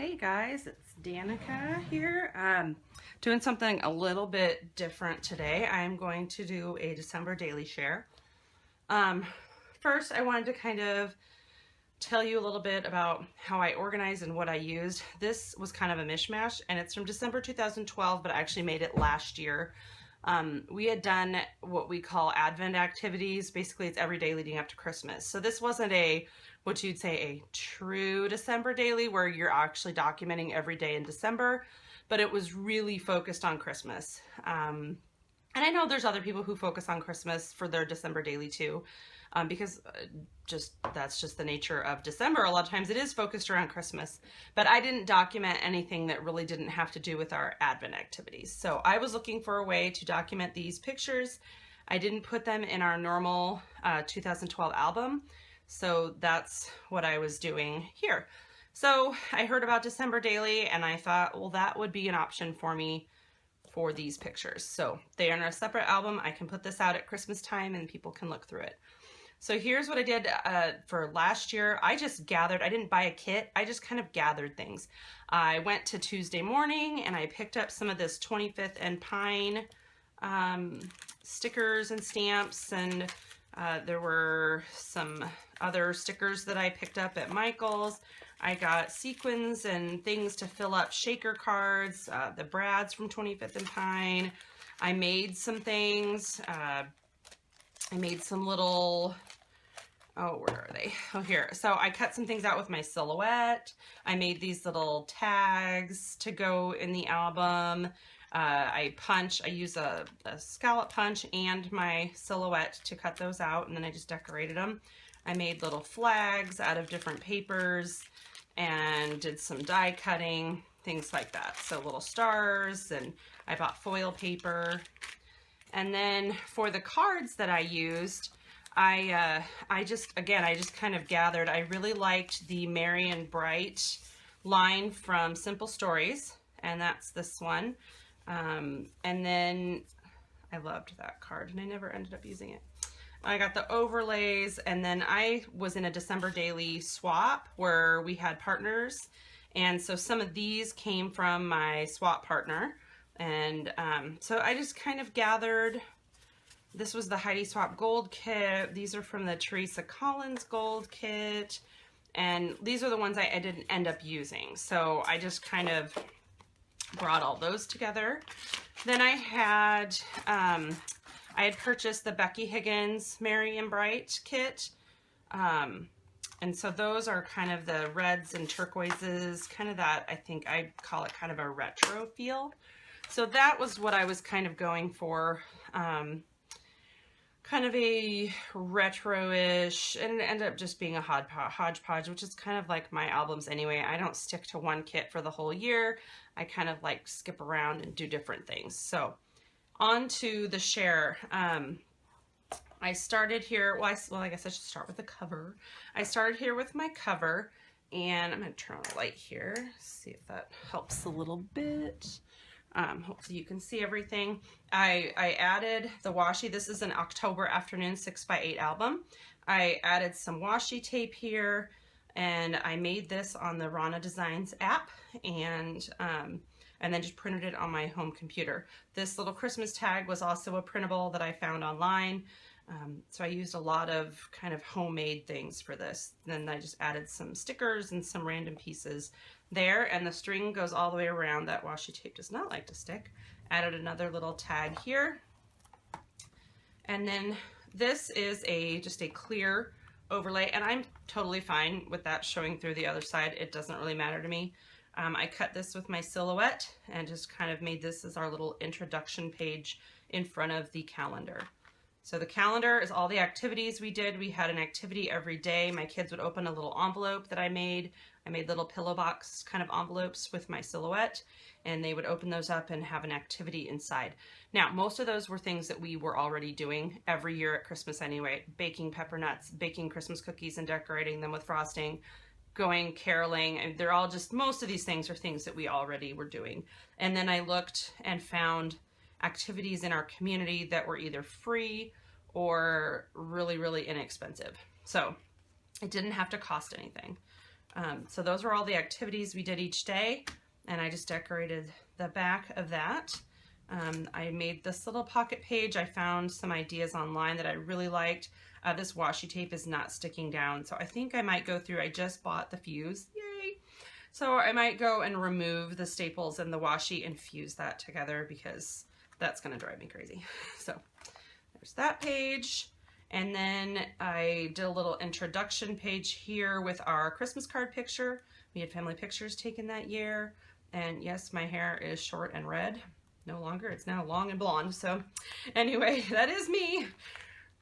Hey guys, it's Danica here. Doing something a little bit different today. I'm going to do a December daily share. First, I wanted to kind of tell you a little bit about how I organized and what I used. This was kind of a mishmash, and it's from December 2012, but I actually made it last year. We had done what we call Advent activities. Basically, it's every day leading up to Christmas. So this wasn't what you'd say a true December daily where you're actually documenting every day in December, but it was really focused on Christmas. And I know there's other people who focus on Christmas for their December daily too, because that's just the nature of December. A lot of times it is focused around Christmas, but I didn't document anything that really didn't have to do with our Advent activities. So I was looking for a way to document these pictures. I didn't put them in our normal 2012 album, so that's what I was doing here. So I heard about December daily and I thought, well, that would be an option for me for these pictures. So they are in a separate album. I can put this out at Christmas time and people can look through it. So here's what I did for last year. I just gathered, I didn't buy a kit, I just kind of gathered things. I went to Tuesday morning and I picked up some of this 25th and Pine stickers and stamps, and there were some other stickers that I picked up at Michael's. I got sequins and things to fill up shaker cards, the brads from 25th and Pine. I made some things. I made some little, oh, where are they? Oh, here. So I cut some things out with my silhouette. I made these little tags to go in the album. I use a scallop punch and my silhouette to cut those out, and then I just decorated them. I made little flags out of different papers and did some die cutting, things like that. So little stars, and I bought foil paper. And then for the cards that I used, I just kind of gathered. I really liked the Merry and Bright line from Simple Stories, and that's this one. And then I loved that card and I never ended up using it. I got the overlays, and then I was in a December daily swap where we had partners, and so some of these came from my swap partner. And so I just kind of gathered. This was the Heidi Swap Gold Kit. These are from the Teresa Collins Gold Kit. And these are the ones I didn't end up using. So I just kind of brought all those together. Then I had purchased the Becky Higgins Merry and Bright kit. And so those are kind of the reds and turquoises, kind of that, I think I'd call it kind of a retro feel. So that was what I was kind of going for, kind of a retro-ish, and it ended up just being a hodgepodge, which is kind of like my albums anyway. I don't stick to one kit for the whole year. I kind of like skip around and do different things. So on to the share. I started here, well, I guess I should start with the cover. I started here with my cover, and I'm going to turn on the light here, see if that helps a little bit. Hopefully you can see everything. I added the washi. This is an October Afternoon 6x8 album. I added some washi tape here, and I made this on the Rana Designs app, and then just printed it on my home computer. This little Christmas tag was also a printable that I found online. So I used a lot of kind of homemade things for this. Then I just added some stickers and some random pieces there, and the string goes all the way around. That washi tape does not like to stick. Added another little tag here. And then this is just a clear overlay, and I'm totally fine with that showing through the other side. It doesn't really matter to me. I cut this with my silhouette and just kind of made this as our little introduction page in front of the calendar. So the calendar is all the activities we did. We had an activity every day. My kids would open a little envelope that I made. I made little pillow box kind of envelopes with my silhouette, and they would open those up and have an activity inside. Now, most of those were things that we were already doing every year at Christmas anyway. Baking pepper nuts, baking Christmas cookies and decorating them with frosting, going caroling, and they're all just, most of these things are things that we already were doing. And then I looked and found activities in our community that were either free or really, really inexpensive. So it didn't have to cost anything. So those were all the activities we did each day, and I just decorated the back of that. I made this little pocket page. I found some ideas online that I really liked. This washi tape is not sticking down, so I think I might go through. I just bought the fuse, yay! So I might go and remove the staples and the washi and fuse that together because that's gonna drive me crazy. So there's that page. And then I did a little introduction page here with our Christmas card picture. We had family pictures taken that year. And yes, my hair is short and red. No longer, it's now long and blonde. So anyway, that is me.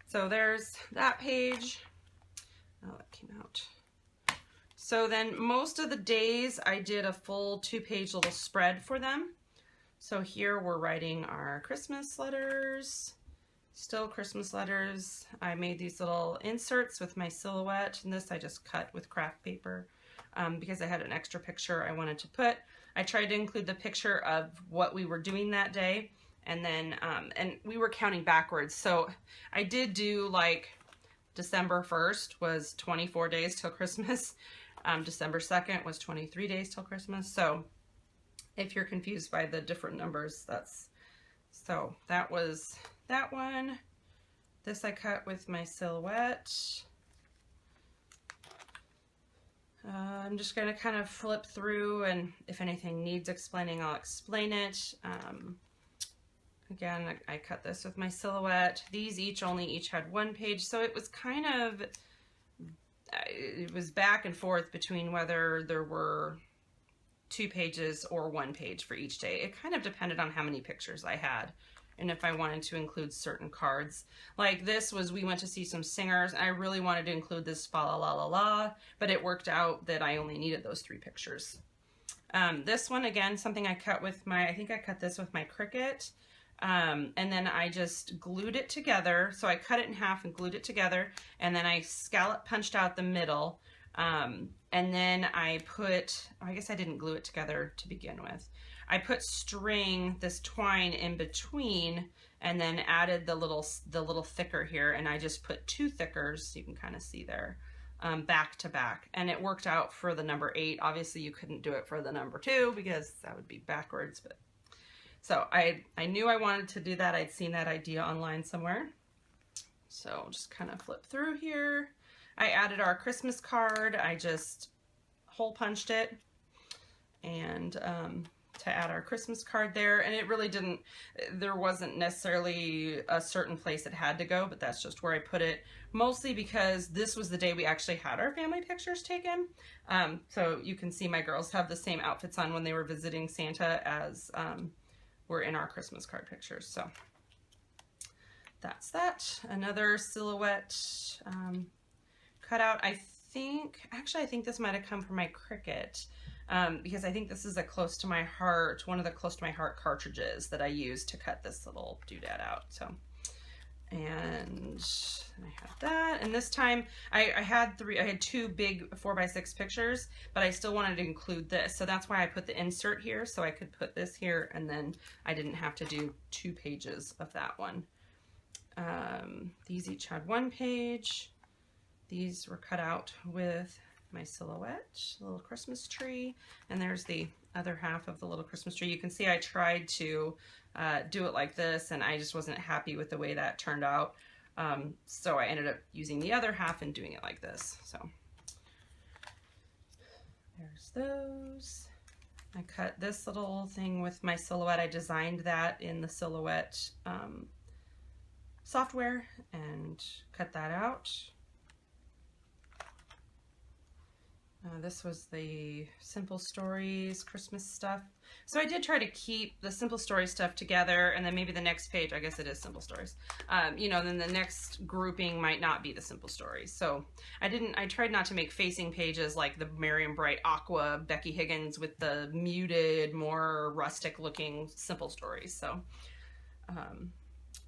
So there's that page. Oh, that came out. So then most of the days I did a full 2-page little spread for them. So here we're writing our Christmas letters, still Christmas letters. I made these little inserts with my silhouette, and this I just cut with craft paper because I had an extra picture I wanted to put. I tried to include the picture of what we were doing that day, and then and we were counting backwards. So I did do like December 1st was 24 days till Christmas. December 2nd was 23 days till Christmas. So if you're confused by the different numbers, so that was that one. This I cut with my silhouette. I'm just going to kind of flip through, and if anything needs explaining, I'll explain it. Again, I cut this with my silhouette. These each had 1 page, so it was kind of, it was back and forth between whether there were 2 pages or 1 page for each day. It kind of depended on how many pictures I had and if I wanted to include certain cards. Like this was, we went to see some singers, and I really wanted to include this fa la la la la, but it worked out that I only needed those 3 pictures. This one, again, something I cut with my, I think I cut this with my Cricut. And then I just glued it together. So I cut it in half and glued it together, and then I scallop punched out the middle. And then I put, I guess I didn't glue it together to begin with. I put string, this twine in between, and then added the little thicker here, and I just put 2 thickers, you can kind of see there, back to back, and it worked out for the number 8. Obviously you couldn't do it for the number 2 because that would be backwards, but so I knew I wanted to do that. I'd seen that idea online somewhere. So just kind of flip through here. I added our Christmas card. I just hole punched it and to add our Christmas card there, and it really didn't, there wasn't necessarily a certain place it had to go, but that's just where I put it, mostly because this was the day we actually had our family pictures taken. So you can see my girls have the same outfits on when they were visiting Santa as were in our Christmas card pictures. So that's that. Another silhouette cutout. I think this might have come from my Cricut. Because I think this is a close to my heart, one of the close to my heart cartridges that I used to cut this little doodad out. So, and I had that, and this time I had 2 big 4x6 pictures, but I still wanted to include this, so that's why I put the insert here, so I could put this here, and then I didn't have to do 2 pages of that one. These each had 1 page. These were cut out with my silhouette, little Christmas tree, and there's the other half of the little Christmas tree. You can see I tried to do it like this, and I just wasn't happy with the way that turned out, so I ended up using the other half and doing it like this. So there's those. I cut this little thing with my silhouette. I designed that in the silhouette software and cut that out. This was the Simple Stories Christmas stuff. So I did try to keep the Simple Stories stuff together, and then maybe the next page, I guess it is Simple Stories. You know, then the next grouping might not be the Simple Stories. So I tried not to make facing pages like the Merry & Bright Aqua Becky Higgins with the muted, more rustic looking Simple Stories. So,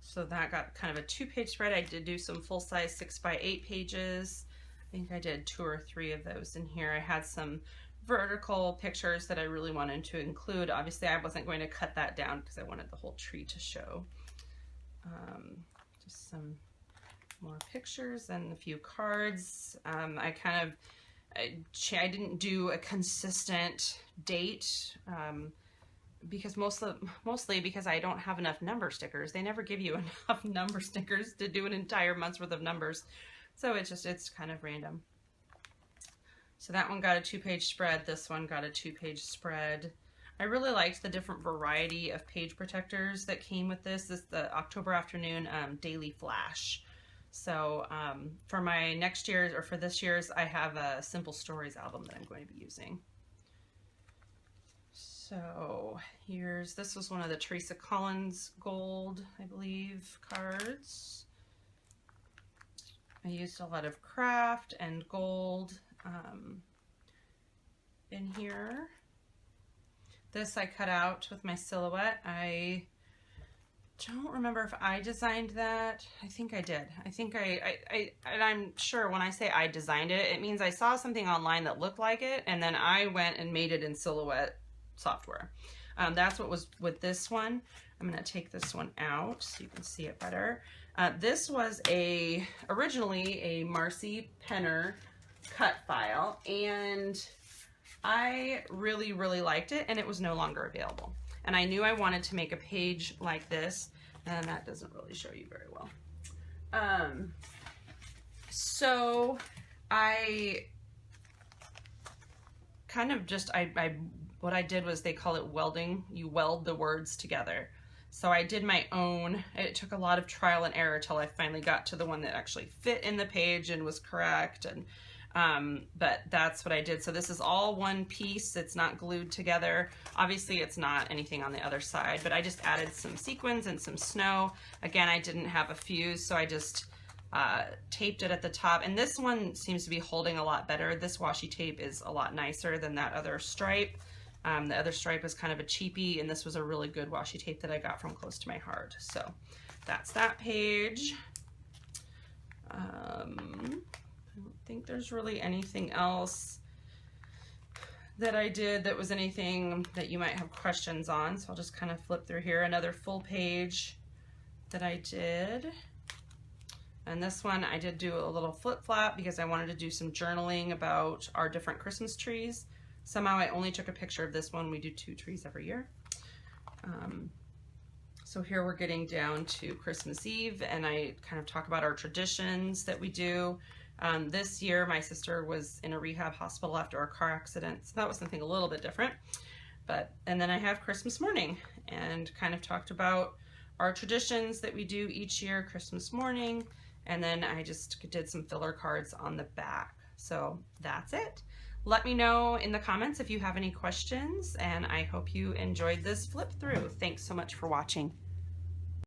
so that got kind of a 2-page spread. I did do some full-size 6x8 pages. I think I did 2 or 3 of those in here. I had some vertical pictures that I really wanted to include. Obviously I wasn't going to cut that down because I wanted the whole tree to show. Just some more pictures and a few cards. I kind of I didn't do a consistent date because mostly because I don't have enough number stickers. They never give you enough number stickers to do an entire month's worth of numbers. So it's kind of random. So that one got a 2-page spread. This one got a 2-page spread. I really liked the different variety of page protectors that came with this. This is the October Afternoon Daily Flash. So for my next year's, or for this year's, I have a Simple Stories album that I'm going to be using. So this was one of the Teresa Collins Gold, I believe, cards. I used a lot of craft and gold in here. This I cut out with my silhouette. I don't remember if I designed that. I think I did. I think and I'm sure when I say I designed it, it means I saw something online that looked like it, and then I went and made it in Silhouette software. That's what was with this one. I'm going to take this one out so you can see it better. This was originally a Marcy Penner cut file, and I really, really liked it, and it was no longer available. And I knew I wanted to make a page like this, and that doesn't really show you very well. So I kind of just, what I did was, they call it welding. You weld the words together. So I did my own. It took a lot of trial and error till I finally got to the one that actually fit in the page and was correct. And but that's what I did. So this is all one piece. It's not glued together. Obviously it's not anything on the other side, but I just added some sequins and some snow. Again, I didn't have a fuse, so I just taped it at the top. And this one seems to be holding a lot better. This washi tape is a lot nicer than that other stripe. The other stripe is kind of a cheapie, and this was a really good washi tape that I got from Close to My Heart. So that's that page. I don't think there's really anything else that I did that was anything that you might have questions on. So I'll just kind of flip through here. Another full page that I did. And this one I did do a little flip flap because I wanted to do some journaling about our different Christmas trees. Somehow I only took a picture of this one. We do 2 trees every year. So here we're getting down to Christmas Eve, and I kind of talk about our traditions that we do. This year my sister was in a rehab hospital after a car accident, so that was something a little bit different. And then I have Christmas morning, and kind of talked about our traditions that we do each year Christmas morning, and then I just did some filler cards on the back. So that's it. Let me know in the comments if you have any questions, and I hope you enjoyed this flip through. Thanks so much for watching.